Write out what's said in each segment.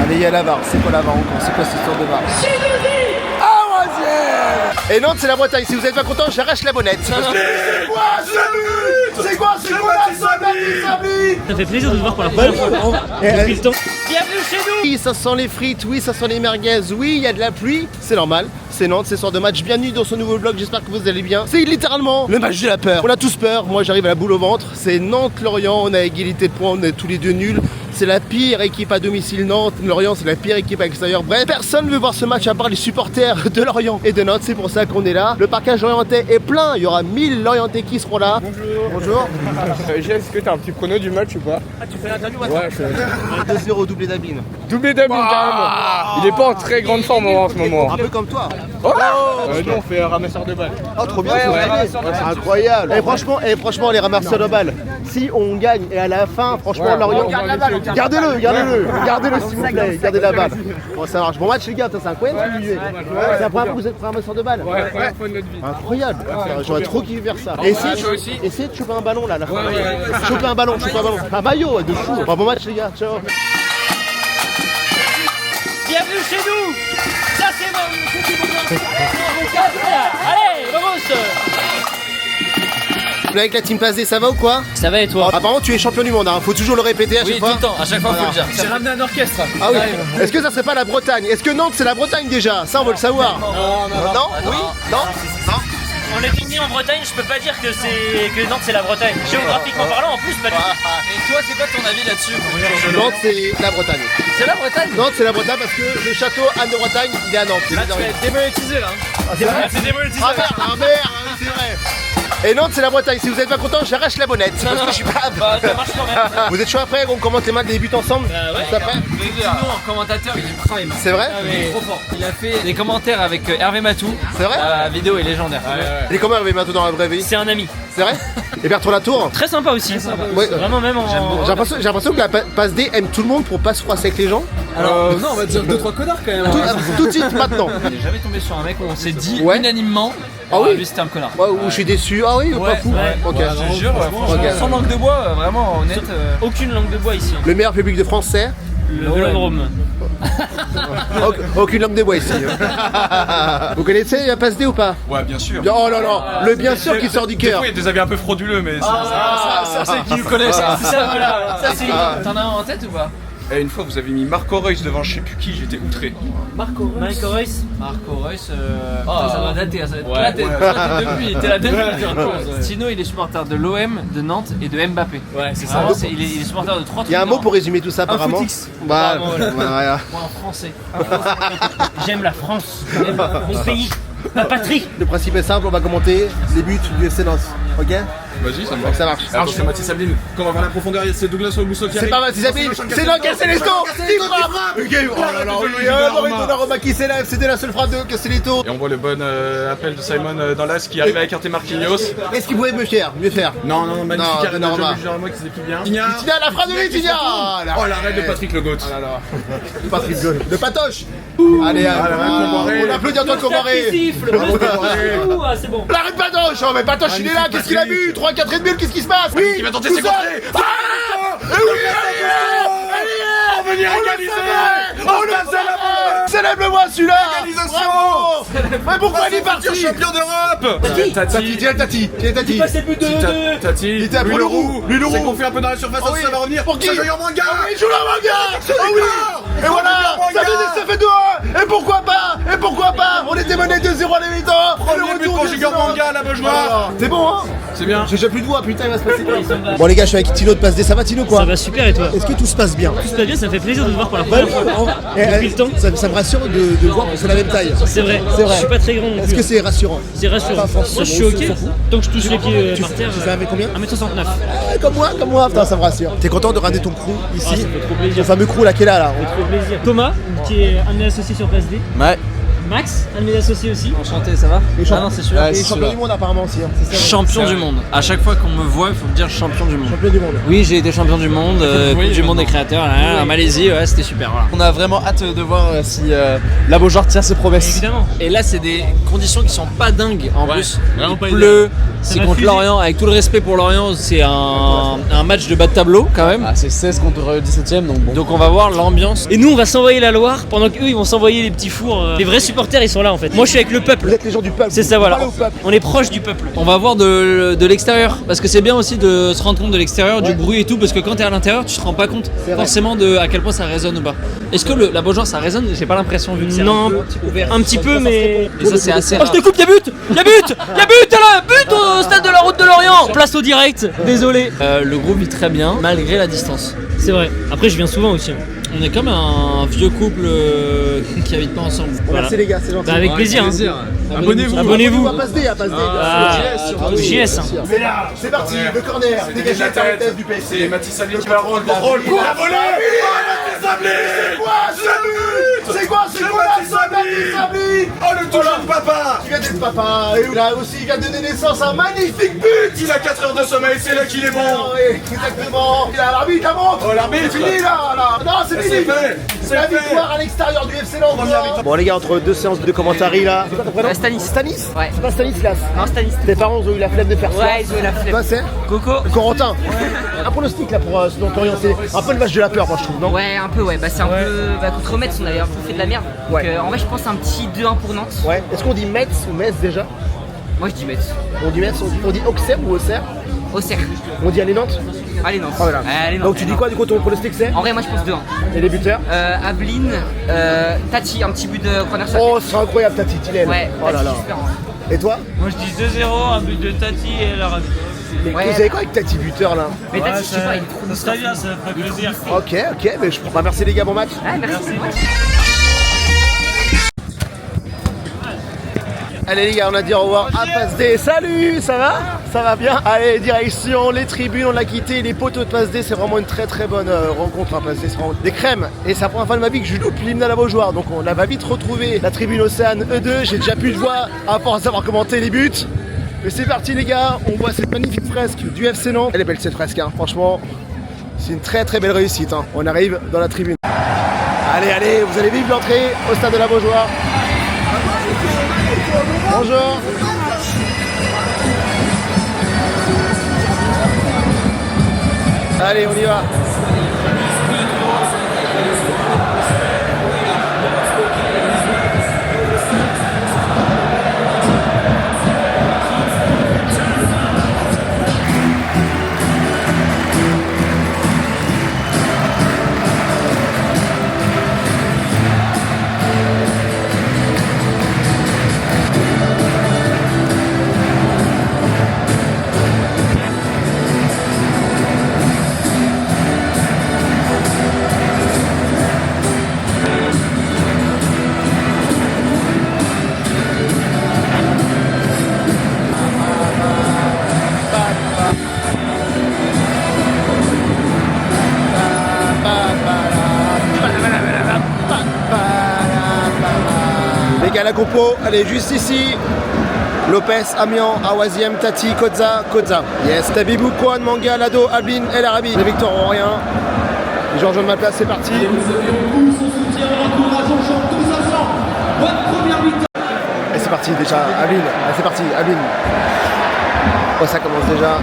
Allez, il y a la VAR. C'est quoi la VAR encore? C'est quoi cette histoire de VAR? Ah, troisième. Et Nantes, c'est la Bretagne. Si vous êtes pas content, j'arrache la bonnette. C'est quoi ce but? C'est quoi Ça fait plaisir de te voir pour la première fois depuis le temps. Bienvenue chez nous. Oui, ça sent les frites, oui, ça sent les merguez, oui, il y a de la pluie, c'est normal. C'est Nantes, c'est soir de match. Bienvenue dans ce nouveau vlog, j'espère que vous allez bien. C'est littéralement le match de la peur. On a tous peur, moi j'arrive à la boule au ventre. C'est Nantes-Lorient, on a égalité de points, on est tous les deux nuls. C'est la pire équipe à domicile Nantes. Lorient, c'est la pire équipe à l'extérieur. Bref, personne ne veut voir ce match à part les supporters de Lorient et de Nantes. C'est pour ça qu'on est là. Le parcage lorientais est plein. Il y aura 1000 Lorientais qui seront là. Bonjour. Bonjour. Est-ce que t'as un petit prono du match ou pas? Ah, tu fais l'interview maintenant? Ouais, je fais 2-0 doublé d'Abine. doublé d'Abine carrément. Il est pas en très grande forme en ce moment. Un peu comme toi. Oh nous on fait ramasseur de balles. Oh, trop bien, c'est incroyable. Et franchement, les ramasseurs de balles, si on gagne et à la fin, franchement, Lorient, gardez-le s'il vous plaît, gardez la balle. Bon, ça marche. Bon match, les gars, c'est incroyable ce que vous vivez. C'est la première fois que vous êtes ramasseur de balles. Ouais, première fois de notre vie. Incroyable. J'aurais trop kiffé faire ça. Essayez de choper un ballon là, à la fin. Choper un ballon. Un maillot de fou. Bon match, les gars. Ciao. Bienvenue chez nous. Ça c'est bon. Allez, vamos. Avec la team Pass D, ça va ou quoi? Ça va et toi? Apparemment, tu es champion du monde, hein. Faut toujours le répéter à chaque fois. Oui, tout le temps, à chaque fois faut le dire. J'ai ramené un orchestre. Ah oui. Est-ce que ça serait pas la Bretagne? Est-ce que Nantes c'est la Bretagne déjà? Ça on veut le savoir. Non. Oui. Non. On est né en Bretagne, je peux pas dire que Nantes c'est la Bretagne. Géographiquement parlant en plus, pas du tout. Et toi, c'est quoi ton avis là-dessus? Nantes c'est la Bretagne. C'est la Bretagne? Nantes c'est la Bretagne parce que le château Anne de Bretagne il est à Nantes. Là, tu vas être démonétisé là. C'est démonétisé. Ah merde, c'est vrai. Et Nantes c'est la Bretagne, si vous êtes pas content j'arrache la bonnette. Parce que je suis pas. Bah ça marche quand même. Vous êtes chaud après qu'on commente les matchs des buts ensemble? Ouais. Tout après. Sinon, en commentateur, il est prime. C'est vrai? Il est trop fort. Il a fait des commentaires avec Hervé Matou. C'est vrai? La vidéo est légendaire. Il est comment Hervé Matou dans la vraie vie? C'est un ami. C'est vrai? Et Bertrand Latour? Très sympa aussi. Ouais. Vraiment même en... J'ai l'impression que la Pass D aime tout le monde pour pas se froisser avec les gens. Alors, non, on va dire 2-3 connards quand même. Tout de suite maintenant. On n'est jamais tombé sur un mec où on s'est dit Ouais. unanimement Ah oui. lui c'était un connard. Ouais, ou je suis déçu. Ah oui, pas fou. ouais. Ok. Je te jure, franchement, Ok. sans langue de bois, vraiment honnête. Aucune langue de bois ici. Le meilleur public de France c'est? Le Vélodrome. Aucune langue de bois ici. Vous connaissez la Pass D ou pas? Ouais, bien sûr. Oh là là, le bien sûr qui sort du Des cœur. fois, il y a des avis un peu frauduleux, mais Ça, c'est qui vous connaît ça? Ça voilà. Ça c'est... T'en as un en tête ou pas? Et une fois, vous avez mis Marco Reus devant je sais plus qui, j'étais outré. Marco Reus. Marco Reus, ça va dater, ça va être Ouais. là, t'es depuis, t'es là depuis. Stino, il est supporter de l'OM, de Nantes et de Mbappé. Ouais, c'est ça. Vraiment, il est supporter de 3 Il y a un mot pour résumer tout ça apparemment. footix. Bah, Voilà. Moi, en français. J'aime la France. J'aime mon pays. Ma patrie. le principe est simple, on va commenter les buts du FC Nantes. Ok? Vas-y, ça me Donc ça marche. Alors, c'est Mathis Sablin. Quand on va voir la profondeur, c'est Douglas Ogusso qui C'est arrive. pas Mathis Sablin, c'est non, Castelletto qui frappe. Oh là là, oui, Donnarumma qui s'élève, c'était la seule frappe de Castelletto. Et on voit le bon appel de Simon dans l'as qui arrive à écarter Marquinhos. Est-ce qu'il pouvait mieux faire? Non, magnifique Non, arrêt de Donnarumma. Donnarumma qui se déplie bien. Vitinha, la frappe de Vitinha. Oh, l'arrêt de Patrick Le Goat. De Patrick Gold. De Patoche. Allez, Comboiré. on applaudit Antoine Comboiré. Siffle. Ah, c'est bon. L'arrêt de Patoche. Oh mais Patoche il est là, qu'est-ce qu'il a vu? 3-4 et de bulle, qu'est-ce qui se passe? Oui, Il va tenter tout ses seul. contrées. Ah, et oui, on va venir égaliser. On le savait. Célèbre-le-moi celui-là. Bravo. Mais pourquoi il est parti? Champion d'Europe. Tati, tiens Tati. Pas c'est le but de... Tati, Il était après le roux. C'est qu'on fait un peu dans la surface, Oh oui. ça va revenir. Pour qui? Ça joue en manga. Il joue la manga. Oh oui. Et voilà, ça fait 2-1. Et pourquoi pas? On était mené 2-0 à la mi-temps. Premier but pour Junior Manga, la Beaujoire. C'est bon hein? C'est bien. J'ai déjà plus de voix, putain il va se passer quoi? Bon les gars, je suis avec Tino de Pass D, ça va Tino quoi? Ça va super et toi? Est-ce que tout se passe bien? Tout se passe bien, ça me fait plaisir de te voir pour la première fois depuis le temps. Ça me rassure de voir qu'on fait la même taille. C'est vrai. C'est vrai. Je suis pas très grand non Est-ce plus. que c'est rassurant? C'est rassurant. Enfin, Ça, je suis ok. Tant que je touche les pieds Tu par terre. fais 1m combien? 1m69. Comme moi, putain ça me rassure. T'es content de ramener ton crew ici? Ah, ça fait trop plaisir. Le fameux crew là qui est là. Trop plaisir. Thomas, qui est un associé sur Pass D. Ouais. Max, un de mes associés aussi. Enchanté, ça va? Et Ah non, c'est sûr. Et champion du monde apparemment aussi. Hein. Champion du monde. À chaque fois qu'on me voit, il faut me dire champion du monde. Champion du monde. Oui, j'ai été champion du monde, Coupe du monde des créateurs, en Malaisie, ouais, c'était super. Voilà. On a vraiment hâte de voir si la Beaujoire tient ses promesses. Évidemment. Et là, c'est des conditions qui sont pas dingues en plus. vraiment pas Il pleut, Ça c'est va contre fuser. Lorient. Avec tout le respect pour Lorient, c'est un match de bas de tableau quand même. Ah, c'est 16 contre 17ème, donc bon. Donc on va voir l'ambiance. Et nous, on va s'envoyer la Loire pendant qu'eux, ils vont s'envoyer les petits fours. Les vrais supporters, ils sont là en fait. Moi, je suis avec le Vous peuple. êtes les gens du peuple. C'est ça, voilà. Parlez au peuple. On est proche du peuple. On va voir de l'extérieur, parce que c'est bien aussi de se rendre compte de l'extérieur, du bruit et tout, parce que quand t'es à l'intérieur, tu te rends pas compte C'est vrai. forcément de à quel point ça résonne ou pas. Est-ce que la Beaujoire ça résonne? J'ai pas l'impression vu que c'est Non, un peu ouvert. un petit peu, mais. Et ça c'est assez Oh, rare. je te coupe, y'a but! Y'a but! Y'a but là! But au stade de la Route de Lorient! Place au direct, désolé. Le groupe vit très bien malgré la distance. C'est vrai. Après, je viens souvent aussi. On est comme un vieux couple qui habite pas ensemble. Merci les gars, c'est gentil. Bah, avec plaisir. Hein. Abonnez-vous. Abonnez-vous. À passe D, à passe D. Ah, Au JS, hein. Mais là, c'est parti, le corner, dégagez la tête du C'est PC. Mathis Sabli qui va le contrôle. Pour la volée. C'est quoi ce but? C'est quoi ce Mathis Sabli? Oh le touche de papa. Il vient d'être papa, et là aussi il vient de donner naissance à un magnifique but. Il a 4 heures de sommeil, c'est là qu'il est bon. Oui, exactement. Il a l'arbitre, la montre. Oh, l'arbitre, c'est fini là. Non, c'est C'est fini. fait. C'est la victoire à l'extérieur du FC Nantes. Bon les gars, entre deux séances de commentaires là. C'est quoi ton prénom? Stanis. Stanis. Ouais. C'est pas Stanislas. Non, Stanis. Tes parents ont eu la flemme de faire ça. Ouais, ils ont eu la flemme. Toi c'est Coco. Corentin. Un pronostic là pour ce dont Lorient, c'est un peu le match de la peur moi je trouve, non? Ouais, un peu, ouais. Bah, c'est un peu. Bah, contre Metz, on avait un peu fait de la merde. Donc, Ouais. en vrai, je pense un petit 2-1 pour Nantes. Ouais. Est-ce qu'on dit Metz ou Metz déjà? Moi, je dis Metz. On dit Metz, on dit Auxerre ou Auxerre? Auxerre. On dit allez Nantes? Allez, Nantes. Oh, voilà. Allez, Nantes. Donc tu dis quoi du coup ton pronostic c'est? En vrai, moi, je pense 2-1. Et les buteurs? Aveline, Tati, un petit but de corner shot. Oh c'est incroyable Tati Tilel. Ouais, Oh là Tati, là. super. Hein. Et toi? Moi je dis 2-0, un but de Tati et la Rabi. Mais Ouais, vous avez quoi avec Tati buteur là? Mais Tati, je sais pas, il est trop Ça serait bien, ça ferait plaisir. Ok, mais je prends pas. Merci les gars, bon match. Ouais, merci. Allez les gars, on a dit au revoir à Passe D. Salut, ça va? Ça va bien? Allez, direction les tribunes, on l'a quitté, les poteaux de Passe D, c'est vraiment une très très bonne rencontre à Passe D, c'est vraiment des crèmes. Et c'est la première fois de ma vie que je loupe l'hymne à la Beaujoire, donc on va vite retrouver la tribune Océane E2, j'ai déjà plus de voix à force d'avoir commenté les buts. Mais c'est parti les gars, on voit cette magnifique fresque du FC Nantes. Elle est belle cette fresque, hein. Franchement, c'est une très très belle réussite, hein. On arrive dans la tribune. Allez, allez, vous allez vivre l'entrée au stade de la Beaujoire. Bonjour. Allez, on y va. Les gars, la compo, elle est juste ici. Lopez, Amiens, Awaziem, Tati, Koza, Koza. Yes, Tabibou, Kwan, Manga, Lado, Albin, El Arabi. Les victoires ont rien. Les gens de ma place, c'est parti. Et c'est parti déjà, Albin. Allez, c'est parti, Albin. Oh, ça commence déjà.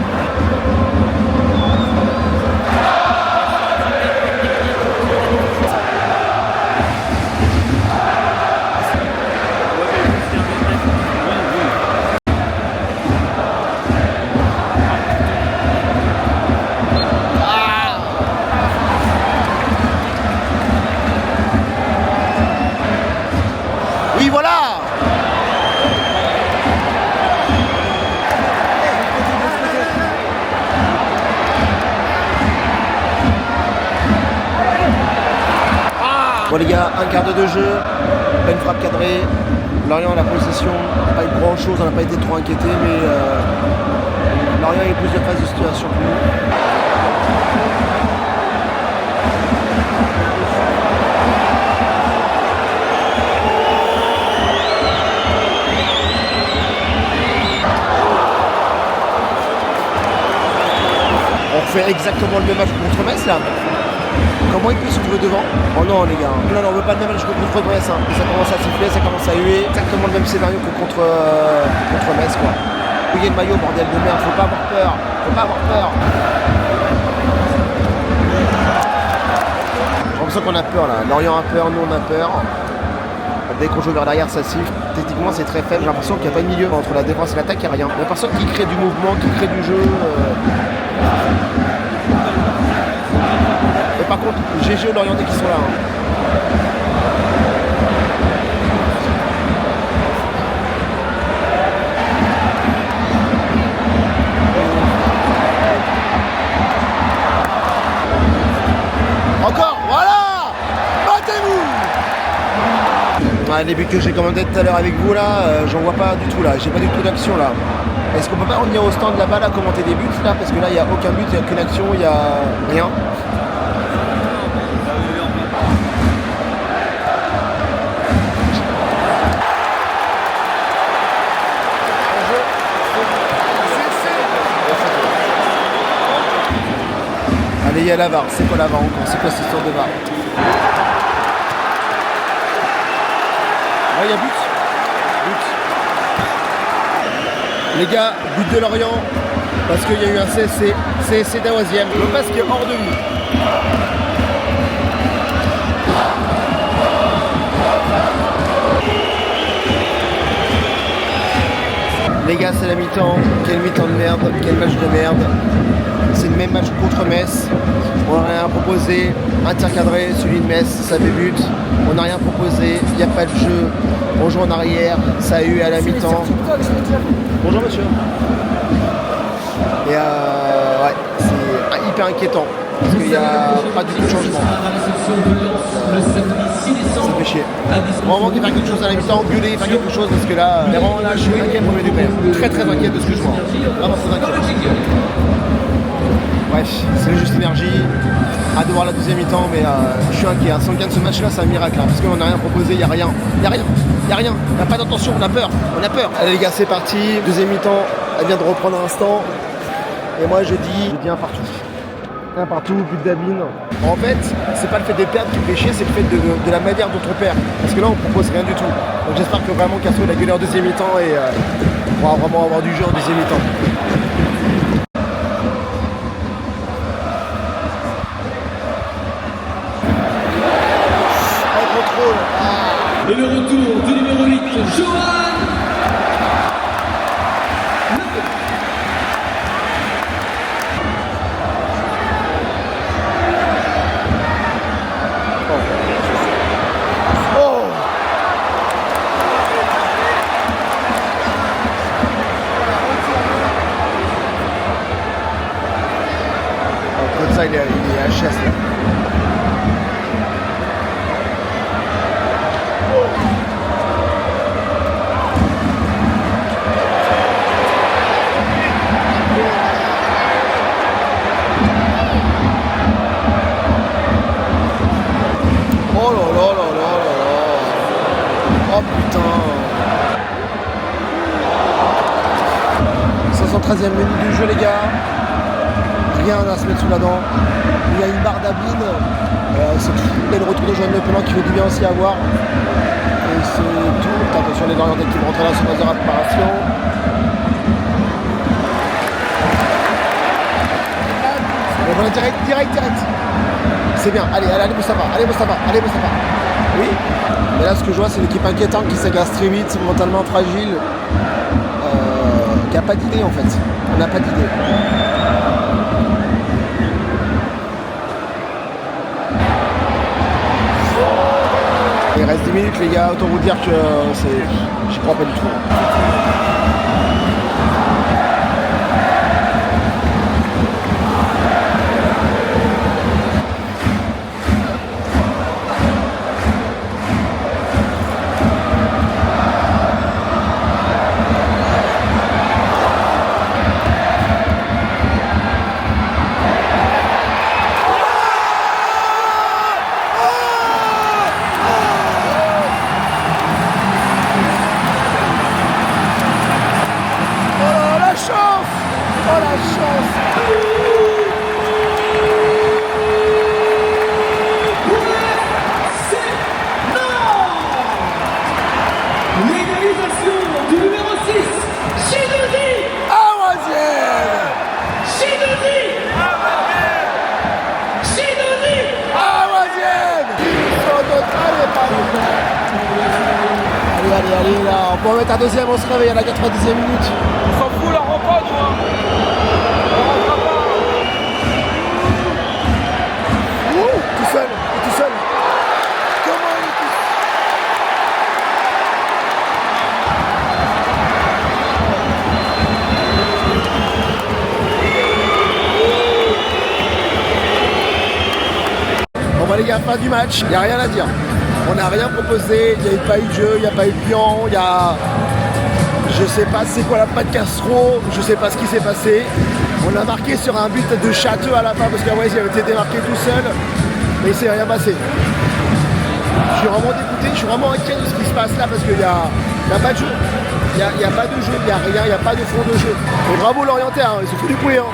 Oui, voilà. Bon les gars, un quart d'heure de jeu, une frappe cadrée. Lorient a la possession, pas eu grand chose, on n'a pas été trop inquiété, mais Lorient a eu plusieurs phases de situation pour nous. fait exactement le même match contre Metz là. Comment il peut se trouver devant? Oh non les gars, non, on veut pas le même match que contre Metz, hein. Ça commence à siffler, ça commence à huer. Exactement le même scénario que contre Metz quoi. Mouillez le maillot, bordel de merde, faut pas avoir peur, faut pas avoir peur. J'ai l'impression qu'on a peur là, Lorient a peur, nous on a peur. Dès qu'on joue vers derrière, ça siffle. Techniquement, c'est très faible. J'ai l'impression qu'il n'y a pas de milieu entre la défense et l'attaque, il n'y a rien. Il n'y a personne qui crée du mouvement, qui crée du jeu. Et par contre, GG Lorient dès qu'ils sont là. Encore, voilà! Battez-vous! Les buts que j'ai commandés tout à l'heure avec vous là, j'en vois pas du tout là, j'ai pas du tout d'action là. Est-ce qu'on peut pas revenir au stand là-bas là, commenter des buts là? Parce que là il n'y a aucun but, il n'y a qu'une action, il n'y a rien. Allez, il y a la VAR, c'est quoi la VAR encore? C'est quoi cette histoire de VAR? Ouais, il y a but. Les gars, but de Lorient, parce qu'il y a eu un CSC, CSC d'Aoisième. Le passe qui est hors de vue. Les gars, c'est la mi-temps. Quel mi-temps de merde, quel match de merde. C'est le même match contre Metz. On n'a rien proposé. Intercadré, celui de Metz, ça fait but. On n'a rien proposé, il n'y a pas de jeu. On joue en arrière, ça a eu à la mi-temps. Bonjour monsieur. Et ouais, c'est hyper inquiétant. Parce qu'il n'y a pas du tout de changement. Ça fait chier. Vraiment qu'il faire quelque chose à la mi-temps, gueuler, faire quelque chose parce que là, vraiment là, je suis inquiet pour mes degrés. Très très inquiet de ce que je vois. Vraiment très inquiet. Bref, c'est le juste énergie. Hâte de voir la deuxième mi-temps, mais je suis inquiet. Si on gagne ce match-là, c'est un miracle. Hein, parce qu'on n'a rien proposé, il n'y a rien. Il n'y a rien. Il n'y a rien. Il n'y a pas d'intention, on a peur. On a peur. Allez les gars, c'est parti. Deuxième mi-temps, elle vient de reprendre un instant. Et moi je dis un partout. Un partout, but d'Abine. En fait, c'est pas le fait de perdre qui fait chier, c'est le fait de la manière dont on perd. Parce que là, on propose rien du tout. Donc j'espère que vraiment Castro a gueulé en deuxième mi-temps et on va vraiment avoir du jeu en deuxième mi-temps. Et le retour du numéro 8, Johan. Comme ça, il est HS là. Oh là là là là là là. Oh putain. 513e minute du jeu les gars. Rien à se mettre sous la dent. Il y a une barre d'Abine. C'est tout. Et le retour de Joanne Le Penant qui fait du bien aussi à voir. Et c'est tout. Attention les Lorientais qui vont rentrer là sur phase de réparation. Et voilà direct. C'est bien. Allez Moustapha. Oui. Mais là ce que je vois c'est une équipe inquiétante qui s'agace très vite, mentalement fragile. Qui n'a pas d'idée en fait. On n'a pas d'idée. Il reste 10 minutes les gars, autant vous dire que j'y crois pas du tout. On peut en mettre un deuxième, on se réveille à la 90e minute. On s'en fout, la rencontre, moi. Tout seul, tout seul. Comment il est tout seul? Bon bah les gars, fin du match, il n'y a rien à dire. On n'a rien proposé, il n'y a pas eu de jeu, il n'y a pas eu de pion, il y a... Je sais pas c'est quoi la patte Castro, je sais pas ce qui s'est passé. On a marqué sur un but de Château à la fin parce qu'Awais il avait été démarqué tout seul, mais il s'est rien passé. Je suis vraiment dégoûté, je suis vraiment inquiet de ce qui se passe là parce qu'il n'y a pas de jeu. Il n'y a pas de jeu, il n'y a rien, il n'y a pas de fond de jeu. Et bravo l'Orientais, hein, ils se foutent du bruit. Hein.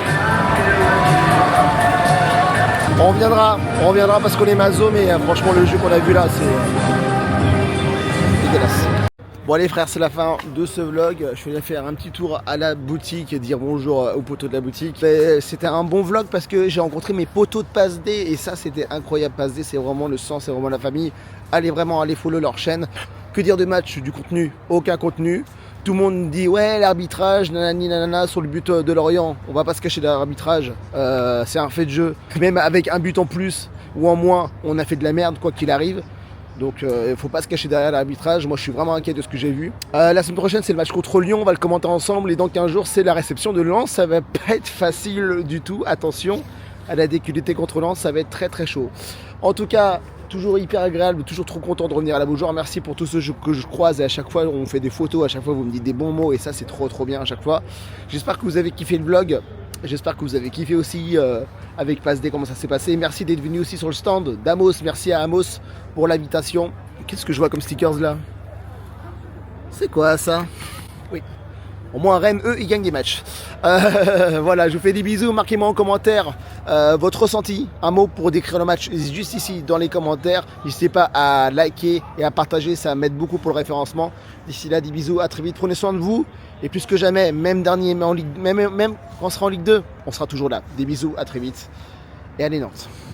On reviendra parce qu'on est maso, mais franchement le jeu qu'on a vu là c'est dégueulasse. Bon allez frères, c'est la fin de ce vlog. Je vais faire un petit tour à la boutique et dire bonjour aux poteaux de la boutique. C'était un bon vlog parce que j'ai rencontré mes poteaux de Passe D et ça c'était incroyable. Passe D c'est vraiment le sang, c'est vraiment la famille. Allez follow leur chaîne. Que dire de match, du contenu? Aucun contenu. Tout le monde dit ouais l'arbitrage, nanani nanana sur le but de Lorient. On va pas se cacher de l'arbitrage, c'est un fait de jeu. Même avec un but en plus ou en moins, on a fait de la merde quoi qu'il arrive. Donc il faut pas se cacher derrière l'arbitrage. Moi je suis vraiment inquiet de ce que j'ai vu. La semaine prochaine c'est le match contre Lyon, on va le commenter ensemble. Et dans 15 jours c'est la réception de Lens. Ça va pas être facile du tout, attention à la déculottée contre Lens, ça va être très très chaud. En tout cas, toujours hyper agréable, toujours trop content de revenir à la Beaujoire. Merci pour tous ceux que je croise et à chaque fois on fait des photos, à chaque fois vous me dites des bons mots et ça c'est trop bien à chaque fois. J'espère que vous avez kiffé le vlog. J'espère que vous avez kiffé aussi avec Passe D comment ça s'est passé. Merci d'être venu aussi sur le stand d'Amos. Merci à Amos pour l'invitation. Qu'est-ce que je vois comme stickers là? C'est quoi ça? Oui. Au moins Rennes, eux, ils gagnent des matchs. Voilà, je vous fais des bisous. Marquez-moi en commentaire votre ressenti. Un mot pour décrire le match juste ici dans les commentaires. N'hésitez pas à liker et à partager. Ça m'aide beaucoup pour le référencement. D'ici là, des bisous. À très vite. Prenez soin de vous. Et plus que jamais, même dernier, même quand on sera en Ligue 2, on sera toujours là. Des bisous. À très vite. Et allez Nantes.